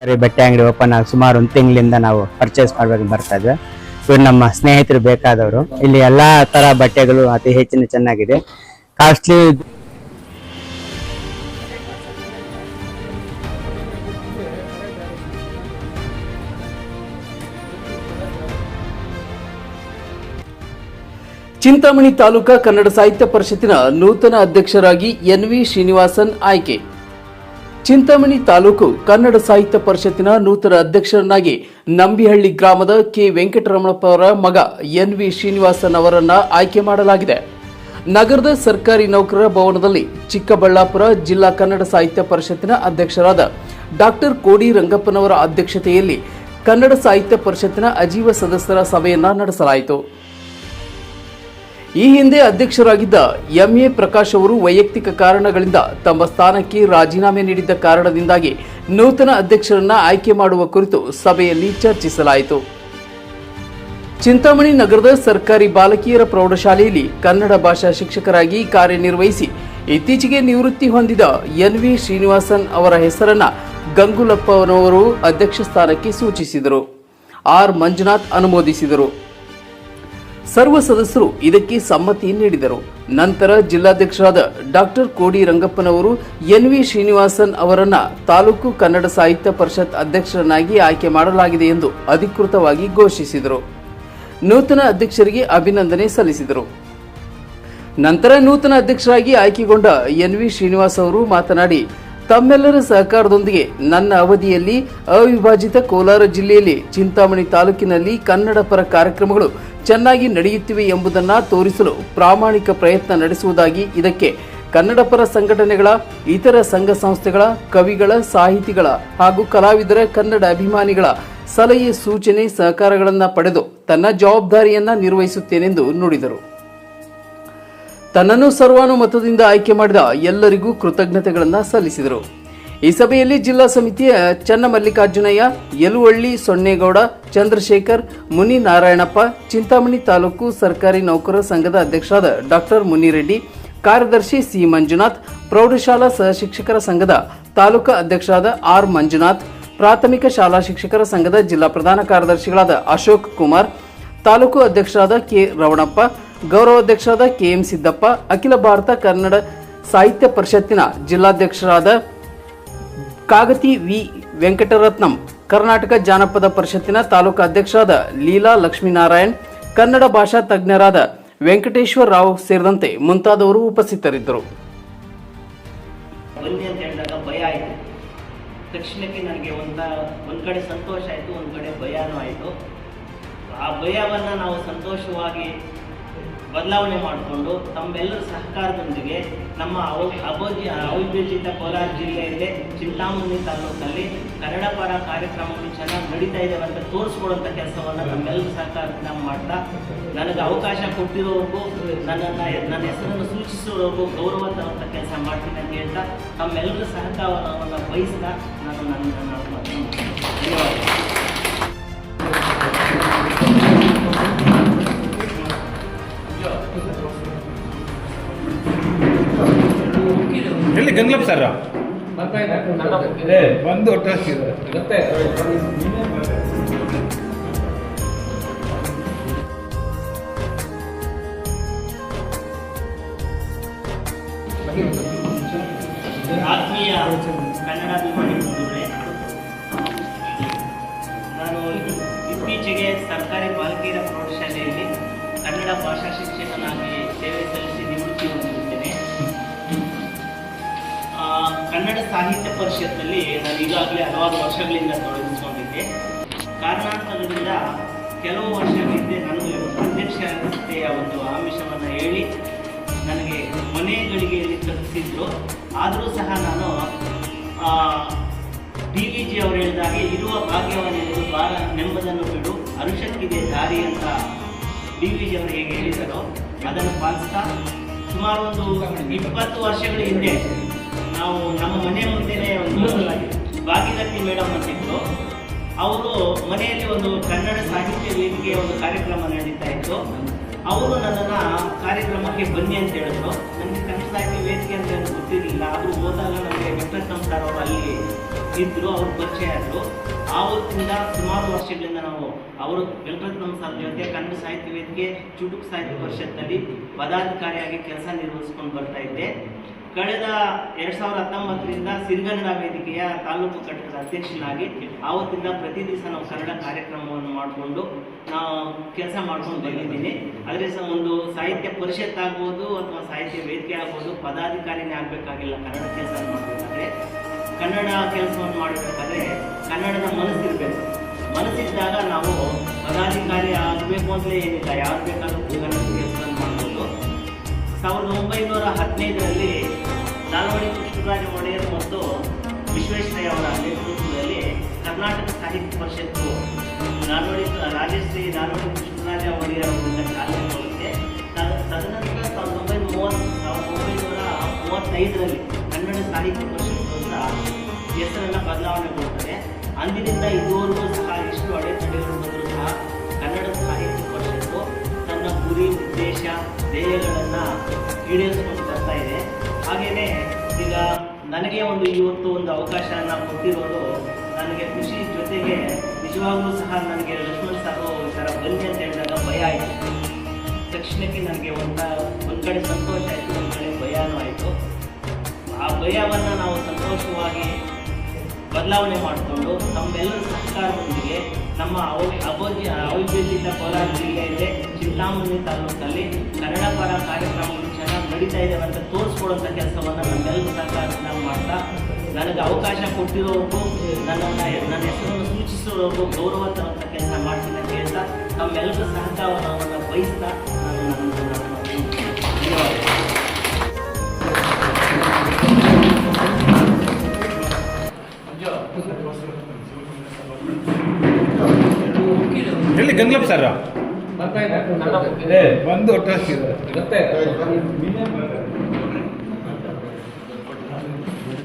ಬಟ್ಟೆ ಅಂಗಡಿ ಓಪನ್ ಆಗಿ ಸುಮಾರು ಒಂದು ತಿಂಗಳಿಂದ ನಾವು ಪರ್ಚೇಸ್ ಮಾಡ್ಬೇಕು ಬರ್ತಾ ಇದ್ವಿ. ಇವ್ರು ನಮ್ಮ ಸ್ನೇಹಿತರು ಬೇಕಾದವರು. ಇಲ್ಲಿ ಎಲ್ಲಾ ತರ ಬಟ್ಟೆಗಳು ಅತಿ ಹೆಚ್ಚಿನ ಚೆನ್ನಾಗಿದೆ, ಕಾಸ್ಟ್ಲಿ. ಚಿಂತಾಮಣಿ ತಾಲೂಕಾ ಕನ್ನಡ ಸಾಹಿತ್ಯ ಪರಿಷತ್ತಿನ ನೂತನ ಅಧ್ಯಕ್ಷರಾಗಿ ಎನ್.ವಿ. ಶ್ರೀನಿವಾಸನ್ ಆಯ್ಕೆ. ಚಿಂತಾಮಣಿ ತಾಲೂಕು ಕನ್ನಡ ಸಾಹಿತ್ಯ ಪರಿಷತ್ತಿನ ನೂತನ ಅಧ್ಯಕ್ಷರನ್ನಾಗಿ ನಂಬಿಹಳ್ಳಿ ಗ್ರಾಮದ ಕೆ. ವೆಂಕಟರಮಣಪ್ಪ ಅವರ ಮಗ ಎನ್.ವಿ. ಶ್ರೀನಿವಾಸನ್ ಅವರನ್ನ ಆಯ್ಕೆ ಮಾಡಲಾಗಿದೆ. ನಗರದ ಸರ್ಕಾರಿ ನೌಕರರ ಭವನದಲ್ಲಿ ಚಿಕ್ಕಬಳ್ಳಾಪುರ ಜಿಲ್ಲಾ ಕನ್ನಡ ಸಾಹಿತ್ಯ ಪರಿಷತ್ತಿನ ಅಧ್ಯಕ್ಷರಾದ ಡಾಕ್ಟರ್ ಕೋಡಿ ರಂಗಪ್ಪನವರ ಅಧ್ಯಕ್ಷತೆಯಲ್ಲಿ ಕನ್ನಡ ಸಾಹಿತ್ಯ ಪರಿಷತ್ತಿನ ಅಜೀವ ಸದಸ್ಯರ ಸಭೆಯನ್ನ ನಡೆಸಲಾಯಿತು. ಈ ಹಿಂದೆ ಅಧ್ಯಕ್ಷರಾಗಿದ್ದ ಎಂ.ಎ. ಪ್ರಕಾಶ್ ಅವರು ವೈಯಕ್ತಿಕ ಕಾರಣಗಳಿಂದ ತಮ್ಮ ಸ್ಥಾನಕ್ಕೆ ರಾಜೀನಾಮೆ ನೀಡಿದ್ದ ಕಾರಣದಿಂದಾಗಿ ನೂತನ ಅಧ್ಯಕ್ಷರನ್ನ ಆಯ್ಕೆ ಮಾಡುವ ಕುರಿತು ಸಭೆಯಲ್ಲಿ ಚರ್ಚಿಸಲಾಯಿತು. ಚಿಂತಾಮಣಿ ನಗರದ ಸರ್ಕಾರಿ ಬಾಲಕಿಯರ ಪ್ರೌಢಶಾಲೆಯಲ್ಲಿ ಕನ್ನಡ ಭಾಷಾ ಶಿಕ್ಷಕರಾಗಿ ಕಾರ್ಯನಿರ್ವಹಿಸಿ ಇತ್ತೀಚೆಗೆ ನಿವೃತ್ತಿ ಹೊಂದಿದ ಎನ್.ವಿ. ಶ್ರೀನಿವಾಸನ್ ಅವರ ಹೆಸರನ್ನ ಗಂಗುಲಪ್ಪನವರು ಅಧ್ಯಕ್ಷ ಸ್ಥಾನಕ್ಕೆ ಸೂಚಿಸಿದರು. ಆರ್. ಮಂಜುನಾಥ್ ಅನುಮೋದಿಸಿದರು. ಸರ್ವ ಸದಸ್ಯರು ಇದಕ್ಕೆ ಸಮ್ಮತಿ ನೀಡಿದರು. ನಂತರ ಜಿಲ್ಲಾಧ್ಯಕ್ಷರಾದ ಡಾಕ್ಟರ್ ಕೋಡಿ ರಂಗಪ್ಪನವರು ಎನ್.ವಿ. ಶ್ರೀನಿವಾಸನ್ ಅವರನ್ನ ತಾಲೂಕು ಕನ್ನಡ ಸಾಹಿತ್ಯ ಪರಿಷತ್ ಅಧ್ಯಕ್ಷರನ್ನಾಗಿ ಆಯ್ಕೆ ಮಾಡಲಾಗಿದೆ ಎಂದು ಅಧಿಕೃತವಾಗಿ ಘೋಷಿಸಿದರು. ನೂತನ ಅಧ್ಯಕ್ಷರಿಗೆ ಅಭಿನಂದನೆ ಸಲ್ಲಿಸಿದರು. ನಂತರ ನೂತನ ಅಧ್ಯಕ್ಷರಾಗಿ ಆಯ್ಕೆಗೊಂಡ ಎನ್.ವಿ. ಶ್ರೀನಿವಾಸ್ ಅವರು ಮಾತನಾಡಿ, ತಮ್ಮೆಲ್ಲರ ಸಹಕಾರದೊಂದಿಗೆ ನನ್ನ ಅವಧಿಯಲ್ಲಿ ಅವಿಭಾಜಿತ ಕೋಲಾರ ಜಿಲ್ಲೆಯಲ್ಲಿ ಚಿಂತಾಮಣಿ ತಾಲೂಕಿನಲ್ಲಿ ಕನ್ನಡ ಪರ ಕಾರ್ಯಕ್ರಮಗಳು ಚೆನ್ನಾಗಿ ನಡೆಯುತ್ತಿವೆ ಎಂಬುದನ್ನು ತೋರಿಸಲು ಪ್ರಾಮಾಣಿಕ ಪ್ರಯತ್ನ ನಡೆಸುವುದಾಗಿ, ಇದಕ್ಕೆ ಕನ್ನಡ ಪರ ಸಂಘಟನೆಗಳ, ಇತರ ಸಂಘ ಸಂಸ್ಥೆಗಳ, ಕವಿಗಳ, ಸಾಹಿತಿಗಳ ಹಾಗೂ ಕಲಾವಿದರ, ಕನ್ನಡ ಅಭಿಮಾನಿಗಳ ಸಲಹೆ, ಸೂಚನೆ, ಸಹಕಾರಗಳನ್ನು ಪಡೆದು ತನ್ನ ಜವಾಬ್ದಾರಿಯನ್ನ ನಿರ್ವಹಿಸುತ್ತೇನೆಂದು ನುಡಿದರು. ತನ್ನನ್ನು ಸರ್ವಾನುಮತದಿಂದ ಆಯ್ಕೆ ಮಾಡಿದ ಎಲ್ಲರಿಗೂ ಕೃತಜ್ಞತೆಗಳನ್ನು ಸಲ್ಲಿಸಿದರು. ಈ ಸಭೆಯಲ್ಲಿ ಜಿಲ್ಲಾ ಸಮಿತಿಯ ಚನ್ನಮಲ್ಲಿಕಾರ್ಜುನಯ್ಯ, ಯಲುವಳ್ಳಿ ಸೊನ್ನೇಗೌಡ, ಚಂದ್ರಶೇಖರ್, ಮುನಿ ನಾರಾಯಣಪ್ಪ, ಚಿಂತಾಮಣಿ ತಾಲೂಕು ಸರ್ಕಾರಿ ನೌಕರರ ಸಂಘದ ಅಧ್ಯಕ್ಷರಾದ ಡಾಕ್ಟರ್ ಮುನಿರೆಡ್ಡಿ, ಕಾರ್ಯದರ್ಶಿ ಸಿ. ಮಂಜುನಾಥ್, ಪ್ರೌಢಶಾಲಾ ಸಹಶಿಕ್ಷಕರ ಸಂಘದ ತಾಲೂಕಾ ಅಧ್ಯಕ್ಷರಾದ ಆರ್. ಮಂಜುನಾಥ್, ಪ್ರಾಥಮಿಕ ಶಾಲಾ ಶಿಕ್ಷಕರ ಸಂಘದ ಜಿಲ್ಲಾ ಪ್ರಧಾನ ಕಾರ್ಯದರ್ಶಿಗಳಾದ ಅಶೋಕ್ ಕುಮಾರ್, ತಾಲೂಕು ಅಧ್ಯಕ್ಷರಾದ ಕೆ. ರವಣಪ್ಪ, ಗೌರವಾಧ್ಯಕ್ಷರಾದ ಕೆ.ಎಂ. ಸಿದ್ದಪ್ಪ, ಅಖಿಲ ಭಾರತ ಕನ್ನಡ ಸಾಹಿತ್ಯ ಪರಿಷತ್ತಿನ ಜಿಲ್ಲಾಧ್ಯಕ್ಷರಾದ ಕಾಗತಿ ವಿ. ವೆಂಕಟರತ್ನಂ, ಕರ್ನಾಟಕ ಜಾನಪದ ಪರಿಷತ್ತಿನ ತಾಲೂಕು ಅಧ್ಯಕ್ಷರಾದ ಲೀಲಾ ಲಕ್ಷ್ಮೀನಾರಾಯಣ್, ಕನ್ನಡ ಭಾಷಾ ತಜ್ಞರಾದ ವೆಂಕಟೇಶ್ವರ ರಾವ್ ಸೇರಿದಂತೆ ಮುಂತಾದವರು ಉಪಸ್ಥಿತರಿದ್ದರು. ಭಯ ಆಯಿತು. ತಕ್ಷಣಕ್ಕೆ ನನಗೆ ಒಂದ್ ಕಡೆ ಸಂತೋಷ ಆಯಿತು, ಒಂದ್ ಕಡೆ ಭಯನೂ ಆಯಿತು. ಆ ಭಯವನ್ನು ನಾವು ಸಂತೋಷವಾಗಿ ಬದಲಾವಣೆ ಮಾಡಿಕೊಂಡು ತಮ್ಮೆಲ್ಲರ ಸಹಕಾರದೊಂದಿಗೆ ನಮ್ಮ ಅವಿಭಜಿತ ಕೋಲಾರ ಜಿಲ್ಲೆಯಲ್ಲೇ ಚಿಂತಾಮಣಿ ತಾಲೂಕಲ್ಲಿ ಕನ್ನಡ ಪರ ಕಾರ್ಯಕ್ರಮಗಳು ಚೆನ್ನಾಗಿ ನಡೀತಾ ಇದ್ದಾವೆ ಅಂತ ತೋರಿಸ್ಕೊಡುವಂಥ ಕೆಲಸವನ್ನು ನಮ್ಮೆಲ್ಲರ ಸಹಕಾರದಿಂದ ಮಾಡ್ತಾ, ನನಗೆ ಅವಕಾಶ ಕೊಟ್ಟಿರೋರ್ಗೂ, ನನ್ನ ಹೆಸರನ್ನು ಸೂಚಿಸಿರೋರ್ಗೂ ಗೌರವ ತರುವಂಥ ಕೆಲಸ ಮಾಡ್ತೀನಿ ಅಂತ ಹೇಳ್ತಾ ತಮ್ಮೆಲ್ಲರ ಸಹಕಾರವನ್ನು ಬಯಸ್ತಾ ನಾನು ಧನ್ಯವಾದ. ಎಲ್ಲಿ ಗಂಗ್ಲಪ್ ಸರ್ ಬಂದು ಒಟ್ಟು ಆತ್ಮೀಯ ಕನ್ನಡಾಭಿಮಾನಿ ಬಂಧುಗಳೇ, ನಾನು ಇತ್ತೀಚೆಗೆ ಸರ್ಕಾರಿ ಬಾಲಕಿಯರ ಪ್ರೌಢಶಾಲೆಯಲ್ಲಿ ಕನ್ನಡ ಭಾಷಾ ಶಿಕ್ಷಕನಾಗಿ ಸೇವೆ ಸಲ್ಲಿಸಿ ನಿವೃತ್ತಿ ಹೊಂದಿದ್ದೇನೆ. ಕನ್ನಡ ಸಾಹಿತ್ಯ ಪರಿಷತ್ನಲ್ಲಿ ನಾನು ಈಗಾಗಲೇ ಹಲವಾರು ವರ್ಷಗಳಿಂದ ತೊಡಗಿಸಿಕೊಂಡಿದ್ದೆ. ಕಾರಣಾಂತರದಿಂದ ಕೆಲವು ವರ್ಷಗಳಿಂದ ನನಗೆ ಅಧ್ಯಕ್ಷತೆಯ ಒಂದು ಆಮಿಷವನ್ನು ಹೇಳಿ ನನಗೆ ಮನೆ ಗಳಿಗೆಯಲ್ಲಿ ತಪ್ಪಿಸಿದ್ರು. ಆದರೂ ಸಹ ನಾನು ಡಿ.ವಿ.ಜಿ ಅವರು ಹೇಳಿದಾಗೆ ಇರುವ ಭಾಗ್ಯವನ್ನೆಂದು ಬಾರ ನೆಮ್ಮದನ್ನು ಬಿಡು, ಅರುಷಕ್ಕಿದೆ ದಾರಿ ಅಂತ ಡಿ.ವಿ.ಜಿ ಅವರು ಹೇಗೆ ಹೇಳಿದರು ಅದನ್ನು ಪಾಲಿಸ್ತಾ ಸುಮಾರು ಒಂದು 20 ವರ್ಷಗಳ ಹಿಂದೆ ನಾವು ನಮ್ಮ ಮನೆ ಮುಂದೆನೇ ಒಂದು ಭಾಗೀರಥಿ ಮೇಡಮ್ ಅಂತಿದ್ರು. ಅವರು ಮನೆಯಲ್ಲಿ ಒಂದು ಕನ್ನಡ ಸಾಹಿತ್ಯ ವೇದಿಕೆಯ ಒಂದು ಕಾರ್ಯಕ್ರಮ ನಡೀತಾ ಇತ್ತು. ಅವರು ನನ್ನನ್ನು ಕಾರ್ಯಕ್ರಮಕ್ಕೆ ಬನ್ನಿ ಅಂತ ಹೇಳಿದ್ರು. ನನಗೆ ಕನ್ನಡ ಸಾಹಿತ್ಯ ವೇದಿಕೆ ಅಂತ ಗೊತ್ತಿರಲಿಲ್ಲ. ಆದರೂ ಹೋದಾಗ ನನಗೆ ವೆಂಕಟರಮಣ ಸರ್ ಅವರು ಅಲ್ಲಿ ಇದ್ದರು, ಅವ್ರು ಪರಿಚಯ ಆದರು. ಆವತ್ತಿಂದ ಸುಮಾರು ವರ್ಷಗಳಿಂದ ನಾವು ಅವರು ವೆಂಕಟರತ್ನಂ ಸರ್ ಜೊತೆ ಕನ್ನಡ ಸಾಹಿತ್ಯ ವೇದಿಕೆ ಚುಟುಕು ಸಾಹಿತ್ಯ ಪರಿಷತ್ನಲ್ಲಿ ಪದಾಧಿಕಾರಿಯಾಗಿ ಕೆಲಸ ನಿರ್ವಹಿಸ್ಕೊಂಡು ಬರ್ತಾ ಇದ್ದೆ. ಕಳೆದ 2019ರಿಂದ ಸಿರಿಗನ್ನಡ ವೇದಿಕೆಯ ತಾಲೂಕು ಘಟಕದ ಅಧ್ಯಕ್ಷನಾಗಿ ಆವತ್ತಿಂದ ಪ್ರತಿ ದಿವಸ ನಾವು ಕನ್ನಡ ಕಾರ್ಯಕ್ರಮವನ್ನು ಮಾಡಿಕೊಂಡು ನಾವು ಕೆಲಸ ಮಾಡ್ಕೊಂಡು ಬಂದಿದ್ದೀನಿ. ಆದರೆ ಒಂದು ಸಾಹಿತ್ಯ ಪರಿಷತ್ ಆಗ್ಬೋದು ಅಥವಾ ಸಾಹಿತ್ಯ ವೇದಿಕೆ ಆಗ್ಬೋದು, ಪದಾಧಿಕಾರಿನೇ ಆಗಬೇಕಾಗಿಲ್ಲ. ಕನ್ನಡ ಕೆಲಸ ಮಾಡಬೇಕಾದ್ರೆ, ಕನ್ನಡ ಕೆಲಸವನ್ನು ಮಾಡಬೇಕಾದ್ರೆ ಕನ್ನಡದ ಮನಸ್ಸಿರಬೇಕು. ಮನಸ್ಸಿದ್ದಾಗ ನಾವು ಪದಾಧಿಕಾರಿ ಆಗಬೇಕು ಅಂತಲೇ ಏನಿಲ್ಲ, ಯಾರು ಬೇಕಾದ್ರೂ ಕನ್ನಡ ಕೆಲಸವನ್ನು ಮಾಡ್ಬೋದು. 1915ರಲ್ಲಿ ನಾಲ್ವಡಿ ಕೃಷ್ಣರಾಜ ಒಡೆಯರ್ ಮತ್ತು ವಿಶ್ವೇಶ್ವರಯ್ಯ ಅವರ ನೇತೃತ್ವದಲ್ಲಿ ಕರ್ನಾಟಕ ಸಾಹಿತ್ಯ ಪರಿಷತ್ತು ರಾಜಶ್ರೀ ನಾಲ್ವಡಿ ಕೃಷ್ಣರಾಜ ಒಡೆಯರ್ ಅವರಿಂದ ಚಾಲನೆ ಕೊಡುತ್ತೆ. ತದನಂತರ 1935ರಲ್ಲಿ ಕನ್ನಡ ಸಾಹಿತ್ಯ ಪರಿಷತ್ತು ಅಂತ ಹೆಸರನ್ನು ಬದಲಾವಣೆ ಕೊಡ್ತಾರೆ. ಅಂದಿನಿಂದ ಇದುವರೆಗೂ ಸಹ ಎಷ್ಟು ಅಡೆತಡೆಗಳು ಬಂದರೂ ಸಹ ಕನ್ನಡ ಸಾಹಿತ್ಯ ಪರಿಷತ್ತು ತನ್ನ ಗುರಿ, ಉದ್ದೇಶ, ಧ್ಯೇಯಗಳನ್ನು ಈಡೇರಿಸ್ಕೊಂಡು ಬರ್ತಾ ಇದೆ. ಹಾಗೆಯೇ ಈಗ ನನಗೆ ಇವತ್ತು ಒಂದು ಅವಕಾಶನ ಕೊಟ್ಟಿರೋದು ನನಗೆ ಖುಷಿ. ಜೊತೆಗೆ ನಿಜವಾಗ್ಲೂ ಸಹ ನನಗೆ ಲಕ್ಷ್ಮಣ್ ಸರ್ ಈ ಥರ ಬನ್ನಿ ಅಂತ ಹೇಳಿದಾಗ ಭಯ ಆಯಿತು. ತಕ್ಷಣಕ್ಕೆ ನನಗೆ ಒಂದು ಕಡೆ ಸಂತೋಷ ಆಯಿತು, ಒಂದು ಕಡೆ ಭಯನೂ ಆಯಿತು. ಆ ಭಯವನ್ನು ನಾವು ಸಂತೋಷವಾಗಿ ಬದಲಾವಣೆ ಮಾಡಿಕೊಂಡು ತಮ್ಮೆಲ್ಲರ ಸಹಕಾರದೊಂದಿಗೆ ನಮ್ಮ ಅವಿಭಜಿತ ಕೋಲಾರ ಜಿಲ್ಲೆಯಲ್ಲಿ ಚಿಂತಾಮಣಿ ತಾಲೂಕಲ್ಲಿ ಕನ್ನಡ ಪರ ಕಾರ್ಯಕ್ರಮಗಳು ಚೆನ್ನಾಗಿ ನಡೀತಾ ಇದ್ದಾವೆ ಅಂತ ತೋರಿಸ್ಕೊಡುವಂಥ ಕೆಲಸವನ್ನು ನಮ್ಮೆಲ್ಲರ ಸಹಕಾರದಿಂದ ಮಾಡ್ತಾ, ನನಗೆ ಅವಕಾಶ ಕೊಟ್ಟಿರೋರ್ಗೂ ನನ್ನ ಹೆಸರನ್ನು ಸೂಚಿಸಿರೋರ್ಗೂ ಗೌರವ ತರುವಂಥ ಕೆಲಸ ಮಾಡ್ತೀನಿ ಅಂತ ಹೇಳ್ತಾ ತಮ್ಮೆಲ್ಲರ ಸಹಕಾರವನ್ನು ಬಯಸ್ತಾ ನಾನು ಧನ್ಯವಾದ. ಎಲ್ಲಿ ಗಂಗ್ಲಪ್ ಸರ್ ಬಂದು ಒಟ್ಟು